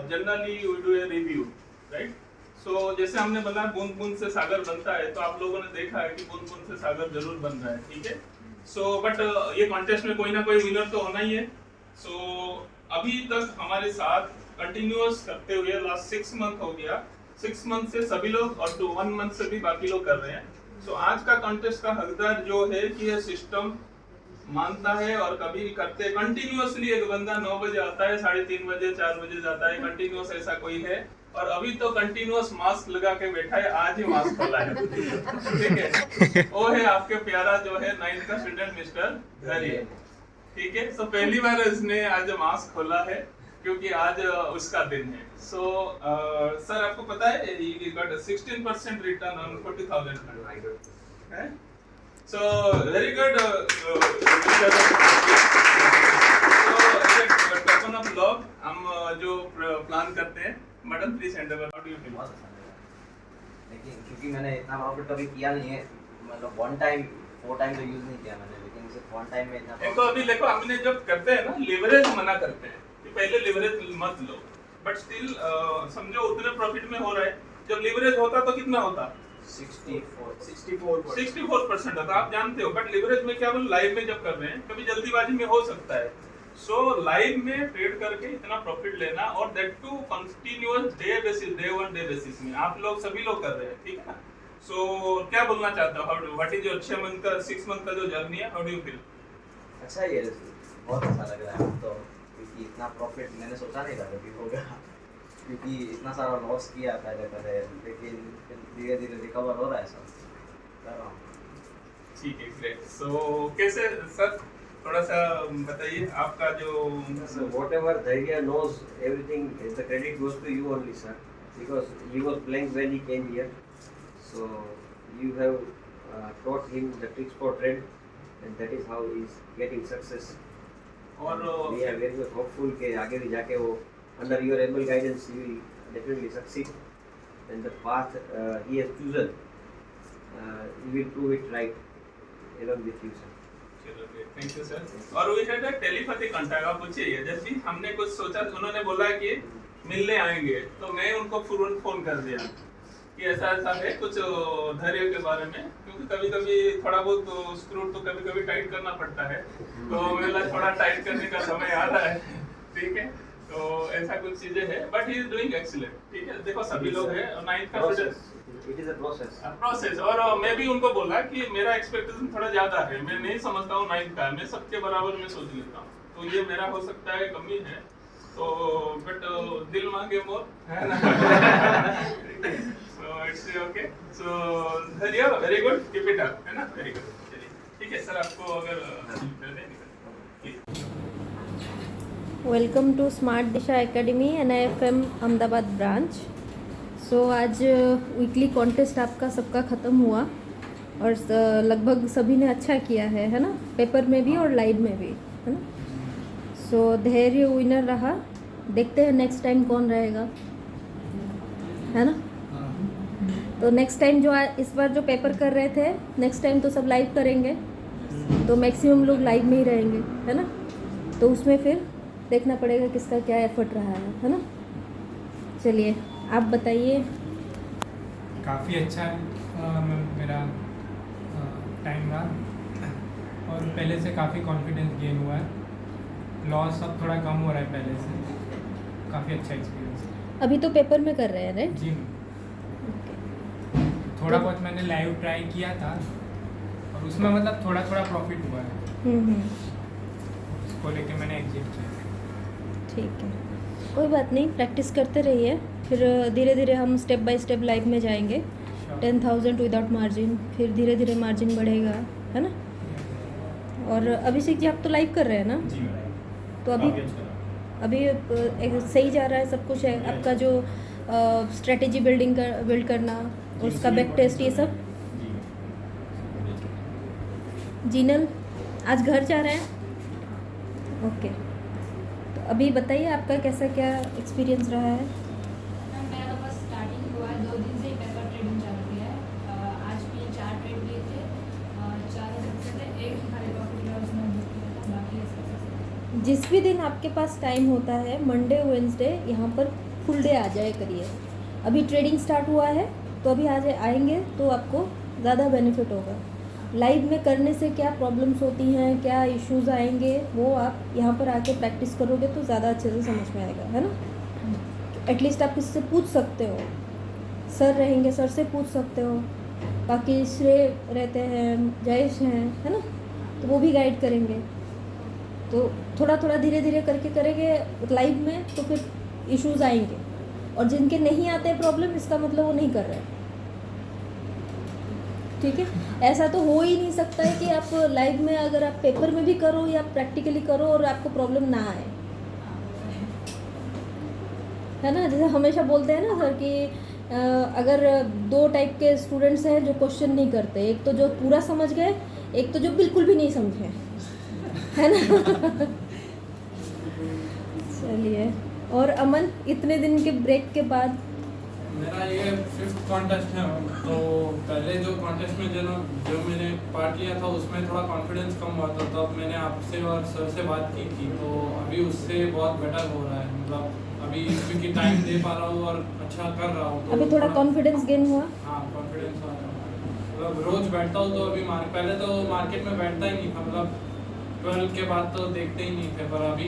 Generally we do a review, right? So जैसे हमने बोला बूंद बूंद से सागर बनता है, तो आप लोगों ने देखा है कि बूंद बूंद से सागर जरूर बन रहा है, ठीक है? सो बट ये कॉन्टेस्ट में कोई ना कोई विनर तो होना ही है। सो अभी तक हमारे साथ कंटिन्यूअस करते हुए लास्ट 6 मंथ हो गया, 6 मंथ से सभी लोग और 1 मंथ से भी बाकी लोग कर रहे हैं। सो आज का कॉन्टेस्ट का हकदार जो है कि ये सिस्टम मानता है और कभी भी करते कंटिन्यूअसली। एक बंदा 9 बजे आता है, 3:30 बजे 4 बजे जाता है, कंटिन्यूअस ऐसा कोई है। और अभी तो कंटिन्यूअस मास्क लगा के बैठा है, आज ही मास्क खोला है, ठीक है? वो है आपके प्यारा जो है 9th का स्टूडेंट मिस्टर धैर्य, ठीक है? सो पहली बार इसने आज मास्क खोला है क्योंकि आज उसका दिन है। सो सर आपको पता है he got a 16% return on 40,000 है? So very good. So token of love हम जो प्लान करते हैं, madam please hand over. How do you feel? लेकिन क्योंकि मैंने इतना प्रॉफिट कभी किया नहीं है, मतलब 1 टाइम 4 टाइम तो यूज नहीं किया मैंने, लेकिन सिर्फ 1 टाइम में इतना। देखो अभी देखो हमने जब करते हैं ना लेवरेज मना करते हैं कि पहले लेवरेज मत लो, बट स्टिल समझो उतने प्रॉफिट में हो रहा है। जब लेवरेज होता तो कितना होता? 64% होता, आप जानते हो। बट लेवरेज में क्या बोल, लाइव में जब कर रहे हैं कभी जल्दीबाजी में हो सकता है। सो लाइव में ट्रेड करके इतना प्रॉफिट लेना, और that too continuous day basis, day 1 day basis में आप लोग सभी लोग कर रहे हैं, ठीक है ना? सो क्या बोलना चाहते हो? How what is your 6 month का जो जर्नी है, हाउ डू यू फील? अच्छा ही है, बहुत अच्छा लग रहा है तो, क्योंकि इतना प्रॉफिट मैंने सोचा नहीं था कभी होगा, क्योंकि इतना सारा लॉस किया पहले, लेकिन धीरे धीरे रिकवर हो रहा है सब, कर रहा हूँ। ठीक है, ग्रेट। सो कैसे सर, थोड़ा सा बताइए आपका जो whatever Dhairya knows everything, the credit goes to you only, sir, because he was playing when he came here, so you have taught him the tricks for trade, and that is how he is getting success. और we are very much hopeful कि आगे भी जाके वो under your able guidance he will definitely succeed, and the path he has chosen he will prove it right along with you, sir. Thank you sir. और we had a telepathic contact. आप पूछिए, जब भी हमने कुछ सोचा, उन्होंने बोला कि मिलने आएंगे, तो मैं उनको फोन कर दिया कि ऐसा ऐसा है कुछ धैर्य के बारे में, क्योंकि कभी कभी थोड़ा बहुत स्क्रू तो कभी कभी टाइट करना पड़ता है, तो मेरा थोड़ा टाइट करने का समय आ रहा है, ठीक है? तो ऐसा कुछ चीजें हैं, but he is doing excellent, ठीक है? देखो सभी लोग हैं, 9th का student, It is a process. और मैं भी उनको बोला कि मेरा एक्सपेक्टेशन थोड़ा ज्यादा है, मैं नहीं समझता हूँ 9th का, मैं सबके बराबर में सोच लेता हूँ, तो ये मेरा हो सकता है कमी है, तो बट दिल मांगे मोर, है ना? So it's okay. So Dhairya very good, keep it up, है ना? वेरी गुड, चलिए ठीक है सर, आपको अगर कर दें। Welcome to smart Disha academy NIFM Ahmedabad branch. So आज वीकली कॉन्टेस्ट आपका सबका ख़त्म हुआ, और लगभग सभी ने अच्छा किया है ना? पेपर में भी और लाइव में भी, है ना? सो धैर्य विनर रहा। देखते हैं नेक्स्ट टाइम कौन रहेगा, है ना? तो नेक्स्ट टाइम जो इस बार जो पेपर कर रहे थे, नेक्स्ट टाइम तो सब लाइव करेंगे, तो मैक्सिमम लोग लाइव में ही रहेंगे, है ना? तो उसमें फिर देखना पड़ेगा किसका क्या एफर्ट रहा है ना? चलिए आप बताइए। काफ़ी अच्छा मेरा टाइम रहा, और पहले से काफ़ी कॉन्फिडेंस गेन हुआ है, लॉस अब थोड़ा कम हो रहा है पहले से, काफ़ी अच्छा एक्सपीरियंस है। अभी तो पेपर में कर रहे हैं, राइट? जी, थोड़ा बहुत मैंने लाइव ट्राई किया था, और उसमें मतलब थोड़ा थोड़ा प्रॉफिट हुआ है, उसको लेके मैंने एग्जिट किया। ठीक है, कोई बात नहीं, प्रैक्टिस करते रहिए, फिर धीरे धीरे हम स्टेप बाय स्टेप लाइव में जाएंगे। 10,000 विदाउट मार्जिन, फिर धीरे धीरे मार्जिन बढ़ेगा, है ना? और अभिषेक जी आप तो लाइव कर रहे हैं ना? जी तो अभी सही जा रहा है सब कुछ है आपका, जो स्ट्रेटेजी बिल्ड करना, उसका बैक टेस्ट, ये सब? जीनल आज घर जा रहे हैं? ओके, तो अभी बताइए आपका कैसा क्या एक्सपीरियंस रहा है? मेरा तो बस स्टार्टिंग हुआ है, 2 दिन से ही पेपर ट्रेडिंग चालू किया है। आज भी 4 ट्रेड लिए थे, 4 दिन से एक ही खाली प्रॉफिट लॉस में बुक किया था, बाकी ऐसा जिस भी दिन आपके पास टाइम होता है, मंडे वेंसडे यहाँ पर फुल डे आ जाए करिए। अभी ट्रेडिंग स्टार्ट हुआ है तो अभी आज आएंगे तो आपको ज़्यादा बेनिफिट होगा। लाइव में करने से क्या प्रॉब्लम्स होती हैं, क्या इश्यूज आएंगे, वो आप यहाँ पर आके प्रैक्टिस करोगे तो ज़्यादा अच्छे से समझ में आएगा, है ना। एटलीस्ट आप किससे पूछ सकते हो, सर रहेंगे, सर से पूछ सकते हो, बाकी श्रेय रहते हैं, जयेश हैं, है ना, तो वो भी गाइड करेंगे। तो थोड़ा थोड़ा धीरे धीरे करके करेंगे लाइव में तो फिर इश्यूज आएंगे। और जिनके नहीं आते प्रॉब्लम, इसका मतलब वो नहीं कर रहे, ठीक है। ऐसा तो हो ही नहीं सकता है कि आप लाइव में, अगर आप पेपर में भी करो या प्रैक्टिकली करो और आपको प्रॉब्लम ना आए, है ना। जैसे हमेशा बोलते हैं ना सर कि अगर 2 टाइप के स्टूडेंट्स हैं जो क्वेश्चन नहीं करते, एक तो जो पूरा समझ गए, एक तो जो बिल्कुल भी नहीं समझे, है ना। चलिए, और अमन, इतने दिन के ब्रेक के बाद मेरा ये 5th कॉन्टेस्ट है। तो पहले जो कॉन्टेस्ट में जो मैंने पार्ट लिया था उसमें थोड़ा कॉन्फिडेंस कम हुआ था, तब मैंने आपसे और सर से बात की थी। तो अभी उससे बहुत बेटर हो रहा है, मतलब अभी क्योंकि टाइम दे पा रहा हूँ और अच्छा कर रहा हूँ। तो अभी थोड़ा कॉन्फिडेंस गेन हुआ। हाँ, कॉन्फिडेंस आ रहा है। मतलब रोज बैठता हूँ तो अभी पहले तो मार्केट में बैठता ही नहीं था, मतलब 12 के बाद तो देखते ही नहीं थे, पर अभी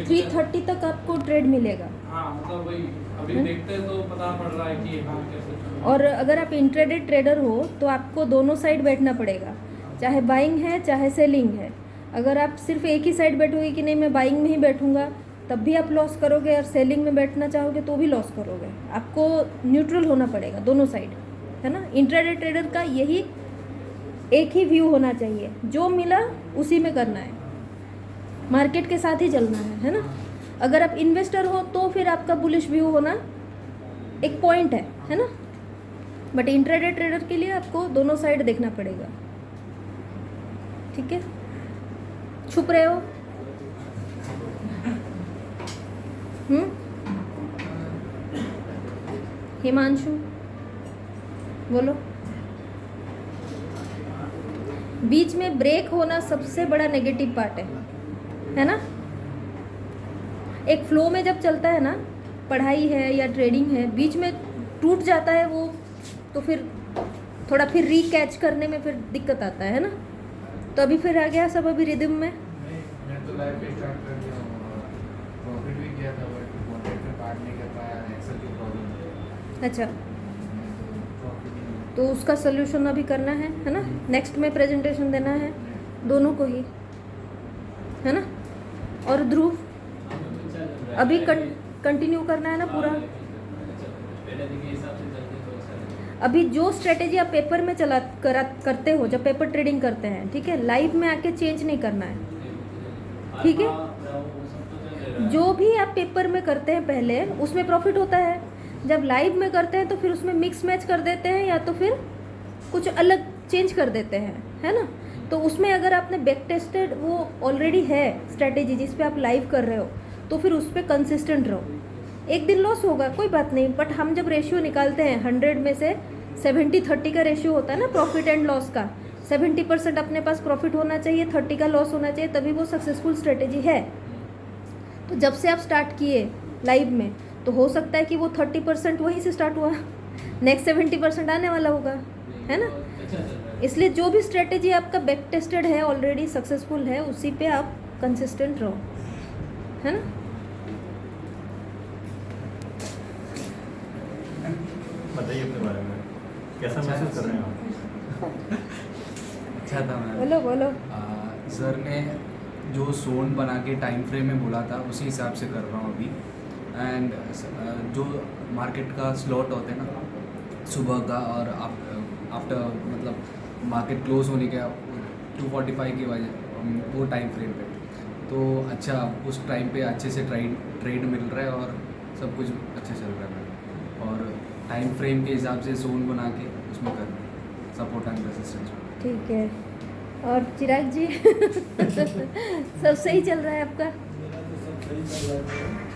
3:30 तक आपको ट्रेड मिलेगा। हाँ, मतलब वही अभी देखते हैं तो पता पड़ रहा है कि हाँ कैसे चल रहा है। और अगर आप इंट्राडे ट्रेडर हो तो आपको दोनों साइड बैठना पड़ेगा, चाहे बाइंग है चाहे सेलिंग है। अगर आप सिर्फ एक ही साइड बैठोगे कि नहीं मैं बाइंग में ही बैठूंगा, तब भी आप लॉस करोगे, और सेलिंग में बैठना चाहोगे तो भी लॉस करोगे। आपको न्यूट्रल होना पड़ेगा दोनों साइड, है ना। इंट्राडे ट्रेडर का यही एक ही व्यू होना चाहिए, जो मिला उसी में करना है, मार्केट के साथ ही चलना है ना। अगर आप इन्वेस्टर हो तो फिर आपका बुलिश व्यू होना एक पॉइंट है ना। बट इंट्राडे ट्रेडर के लिए आपको दोनों साइड देखना पड़ेगा, ठीक है। छुप रहे हो? हिमांशु बोलो। बीच में ब्रेक होना सबसे बड़ा नेगेटिव पार्ट है ना। एक फ्लो में जब चलता है ना, पढ़ाई है या ट्रेडिंग है, बीच में टूट जाता है वो, तो फिर थोड़ा फिर रीकैच करने में फिर दिक्कत आता है ना। तो अभी फिर आ गया सब अभी रिदम में। मैं तो लाइव पे स्टार्ट कर दिया हूँ, प्रॉफिट भी किया था, बट कॉन्ट्रैक्ट में पार्ट नहीं कर पाया, एक्सेल की प्रॉब्लम। अच्छा, तो उसका सोल्यूशन अभी करना है ना। नेक्स्ट में प्रेजेंटेशन देना है दोनों को ही, है ना। और ध्रुव अभी कंटिन्यू करना है ना पूरा। अभी जो स्ट्रेटेजी आप पेपर में करते हो, जब पेपर ट्रेडिंग करते हैं, ठीक है, लाइव में आके चेंज नहीं करना है, ठीक है। जो भी आप पेपर में करते हैं पहले, उसमें प्रॉफिट होता है। जब लाइव में करते हैं तो फिर उसमें मिक्स मैच कर देते हैं, या तो फिर कुछ अलग चेंज कर देते हैं, है ना। तो उसमें अगर आपने बैक टेस्टेड वो ऑलरेडी है स्ट्रेटेजी जिस पे आप लाइव कर रहे हो, तो फिर उस पर कंसिस्टेंट रहो। एक दिन लॉस होगा कोई बात नहीं, बट हम जब रेशियो निकालते हैं 100 में से 70-30 का रेशियो होता है ना प्रॉफिट एंड लॉस का। 70% अपने पास प्रॉफिट होना चाहिए, 30 का लॉस होना चाहिए, तभी वो सक्सेसफुल स्ट्रेटेजी है। तो जब से आप स्टार्ट किए लाइव में, तो हो सकता है कि वो 30% वहीं से स्टार्ट हुआ, नेक्स्ट 70% आने वाला होगा, है ना। इसलिए जो भी स्ट्रेटेजी आपका बैक टेस्टेड है, ऑलरेडी सक्सेसफुल है, उसी पे आप कंसिस्टेंट रहो, है ना। बताइए अपने बारे में, कैसा महसूस कर रहे हैं आप? अच्छा था मैम। बोलो बोलो। सर ने जो जोन बना के टाइम फ्रेम में बोला था, उसी हिसाब से कर रहा हूँ अभी। एंड जो मार्केट का स्लॉट होते हैं ना सुबह का, और आफ्टर मतलब मार्केट क्लोज होने के 2:45 की वजह वो टाइम फ्रेम पे, तो अच्छा उस टाइम पे अच्छे से ट्रेड मिल रहा है और सब कुछ अच्छा चल रहा है। और टाइम फ्रेम के हिसाब से जोन बना के उसमें कर रहे हैं सपोर्ट एंड रेजिस्टेंस। ठीक है। और चिराग जी सब सही चल रहा है आपका? मेरा तो सब सही चल रहा है।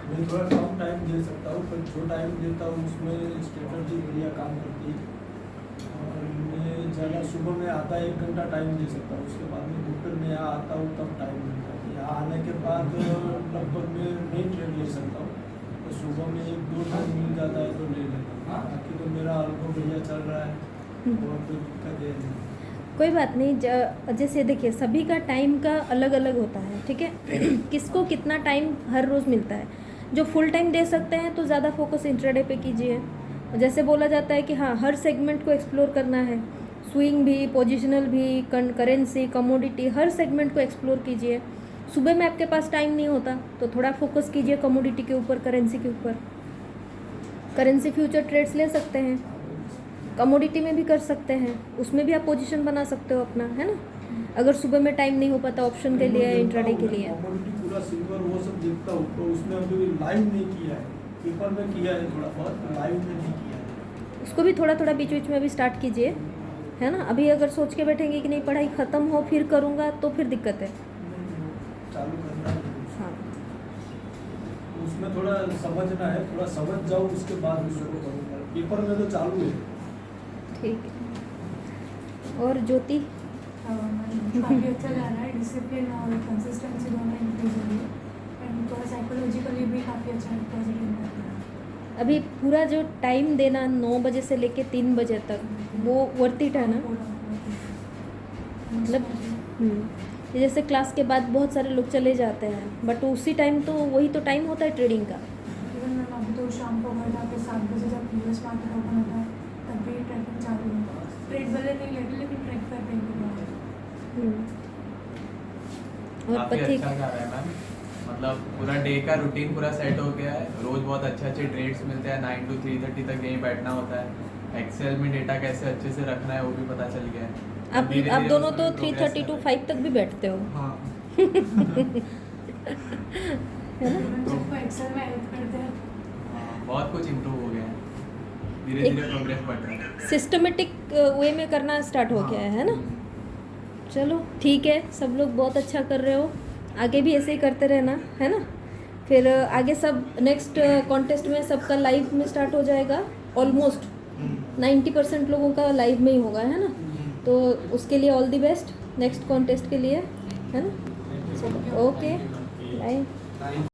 मैं थोड़ा कम टाइम दे सकता हूँ, पर जो टाइम देता हूँ उसमें स्ट्रेटजी बढ़िया काम करती है। और मैं ज़्यादा सुबह में आता 1 घंटा टाइम दे सकता हूँ, उसके बाद में दोपहर में यहाँ आता हूँ तब टाइम मिलता है। यहाँ आने के बाद लगभग मैं नहीं ट्रेड ले सकता हूँ, तो सुबह में 1-2 ट्रेड मिल जाता है तो ले लेता हूँ। बाकी तो मेरा अल्गो बढ़िया चल रहा है और कोई दिक्कत है नहीं। कोई बात नहीं। जैसे देखिए सभी का टाइम का अलग अलग होता है, ठीक है। किसको कितना टाइम हर रोज़ मिलता है। जो फुल टाइम दे सकते हैं तो ज़्यादा फोकस इंट्राडे पे कीजिए। जैसे बोला जाता है कि हाँ हर सेगमेंट को एक्सप्लोर करना है, स्विंग भी, पोजिशनल भी, करेंसी, कमोडिटी, हर सेगमेंट को एक्सप्लोर कीजिए। सुबह में आपके पास टाइम नहीं होता तो थोड़ा फोकस कीजिए कमोडिटी के ऊपर, करेंसी के ऊपर। करेंसी फ्यूचर ट्रेड्स ले सकते हैं, कमोडिटी में भी कर सकते हैं, उसमें भी आप पोजीशन बना सकते हो अपना, है ना। अगर सुबह में टाइम नहीं हो पाता ऑप्शन के लिए, इंट्राडे के लिए। कमोडिटी पूरा सिल्वर वो सब देखता हूँ, तो उसमें अभी लाइव नहीं किया है, पेपर में किया है थोड़ा बहुत, लाइव में नहीं किया है। उसको भी थोड़ा थोड़ा बीच बीच में अभी स्टार्ट कीजिए, है ना। अभी अगर सोच के बैठेंगे कि नहीं पढ़ाई ख़त्म हो फिर करूँगा तो फिर दिक्कत है। चालू करना है, हाँ उसमें थोड़ा समझना है, थोड़ा समझ जाओ उसके बाद उसको करूँगा। पेपर में तो चालू है। ठीक है। और ज्योति? काफ़ी अच्छा जा रहा है, डिसिप्लिन और कंसिस्टेंसी दोनों इंक्रीज हो रही है, एंड थोड़ा साइकोलॉजिकली भी काफ़ी अच्छा पॉजिटिव रहता है। अभी पूरा जो टाइम देना 9 बजे से लेके 3 बजे तक, वो वर्थ इट है ना। मतलब जैसे क्लास के बाद बहुत सारे लोग चले जाते हैं, बट उसी टाइम तो वही तो टाइम होता है ट्रेडिंग का। इवन मैम अभी तो शाम को घर जाके 7 बजे जब यूएस मार्केट ओपन होता है तब भी ट्रैकिंग चालू है। ट्रेड वाले नहीं लेते लेकिन ट्रैक करते हैं। और काफ़ी पथिक? अच्छा जा रहा है मैम, मतलब पूरा डे का रूटीन पूरा सेट हो गया है। रोज़ बहुत अच्छे ट्रेड्स मिलते हैं, 9 to 3:30 तक यहीं बैठना होता है। एक्सेल में डेटा कैसे अच्छे से रखना है वो भी पता चल गया है। आप धीरे-धीरे दोनों तो उसमें progress 3:30 to कर रहे 5 तक भी बैठते हो, हाँ है ना। सबको एक्सेल में हेल्प करते हैं। हाँ, बहुत कुछ इम्प्रूव हो गया है, धीरे धीरे प्रोग्रेस बढ़ रहा है। सिस्टमेटिक वे में करना स्टार्ट हो गया है ना। चलो ठीक है, सब लोग बहुत अच्छा कर रहे हो, आगे भी ऐसे ही करते रहना, है ना। फिर आगे सब नेक्स्ट कॉन्टेस्ट में सबका लाइव में स्टार्ट हो जाएगा। ऑलमोस्ट 90% लोगों का लाइव में ही होगा, है ना। तो उसके लिए all the best next contest के लिए, है ना। चलो ओके बाय।